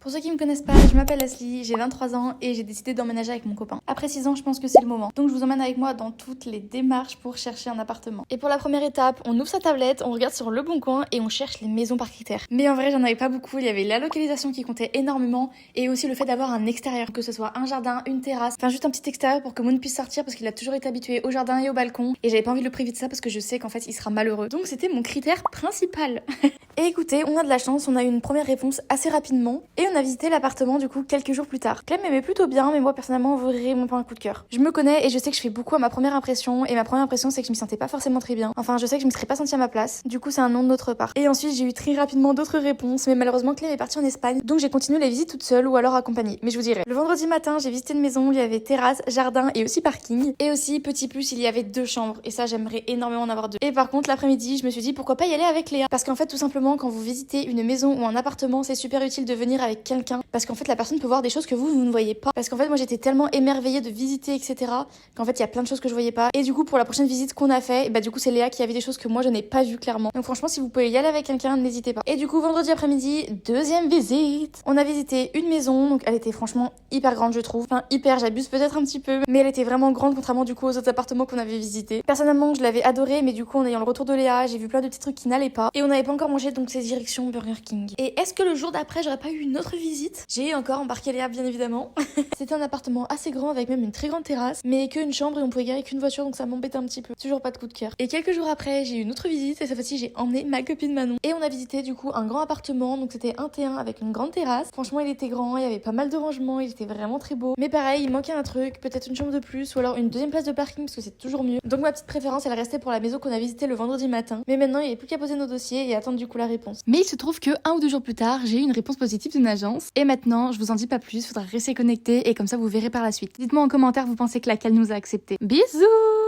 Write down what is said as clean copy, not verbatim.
Pour ceux qui me connaissent pas, je m'appelle Asli, j'ai 23 ans et j'ai décidé d'emménager avec mon copain. Après 6 ans, je pense que c'est le moment. Donc je vous emmène avec moi dans toutes les démarches pour chercher un appartement. Et pour la première étape, on ouvre sa tablette, on regarde sur Le Bon Coin et on cherche les maisons par critères. Mais en vrai, j'en avais pas beaucoup, il y avait la localisation qui comptait énormément et aussi le fait d'avoir un extérieur, que ce soit un jardin, une terrasse, enfin juste un petit extérieur pour que Moon puisse sortir parce qu'il a toujours été habitué au jardin et au balcon et j'avais pas envie de le priver de ça parce que je sais qu'en fait il sera malheureux. Donc c'était mon critère principal. Et écoutez, on a de la chance, on a eu une première réponse assez rapidement et on a visité l'appartement du coup quelques jours plus tard. Clem m'aimait plutôt bien, mais moi personnellement vraiment pas un coup de cœur. Je me connais et je sais que je fais beaucoup à ma première impression et ma première impression c'est que je me sentais pas forcément très bien. Enfin, je sais que je me serais pas sentie à ma place. Du coup, c'est un non de notre part. Et ensuite, j'ai eu très rapidement d'autres réponses, mais malheureusement Clem est partie en Espagne, donc j'ai continué la visite toute seule ou alors accompagnée. Mais je vous dirai. Le vendredi matin, j'ai visité une maison, il y avait terrasse, jardin et aussi parking. Et aussi petit plus, il y avait 2 chambres et ça j'aimerais énormément en avoir 2. Et par contre, l'après-midi, je me suis dit pourquoi pas y aller avec Léa parce qu'en fait tout simplement quand vous visitez une maison ou un appartement, c'est super utile de venir avec quelqu'un parce qu'en fait la personne peut voir des choses que vous ne voyez pas. Parce qu'en fait moi j'étais tellement émerveillée de visiter etc qu'en fait il y a plein de choses que je voyais pas. Et du coup pour la prochaine visite qu'on a fait, bah du coup c'est Léa qui avait des choses que moi je n'ai pas vues clairement. Donc franchement si vous pouvez y aller avec quelqu'un, n'hésitez pas. Et du coup vendredi après-midi, deuxième visite. On a visité une maison, donc elle était franchement hyper grande je trouve. Enfin hyper, j'abuse peut-être un petit peu, mais elle était vraiment grande contrairement du coup aux autres appartements qu'on avait visités. Personnellement je l'avais adorée, mais du coup en ayant le retour de Léa, j'ai vu plein de petits trucs qui n'allaient pas. Et on n'avait pas encore mangé donc c'est direction Burger King. Et est-ce que le jour d'après j'aurais pas eu une autre visite? J'ai encore embarqué Léa bien évidemment. C'était un appartement assez grand avec même une très grande terrasse, mais qu'une chambre et on pouvait garer qu'une voiture donc ça m'embêtait un petit peu. Toujours pas de coup de cœur. Et quelques jours après j'ai eu une autre visite et cette fois-ci j'ai emmené ma copine Manon. Et on a visité du coup un grand appartement, donc c'était un T1 avec une grande terrasse. Franchement il était grand, il y avait pas mal de rangements, il était vraiment très beau. Mais pareil il manquait un truc, peut-être une chambre de plus ou alors une deuxième place de parking parce que c'est toujours mieux. Donc ma petite préférence elle restait pour la maison qu'on a visitée le vendredi matin. Mais maintenant il n'y a plus qu'à poser nos dossiers et attendre du coup la réponse. Mais il se trouve que 1 ou 2 jours plus tard, j'ai eu une réponse positive d'une agence. Et maintenant, je vous en dis pas plus, faudra rester connecté et comme ça vous verrez par la suite. Dites-moi en commentaire, vous pensez que laquelle nous a accepté. Bisous!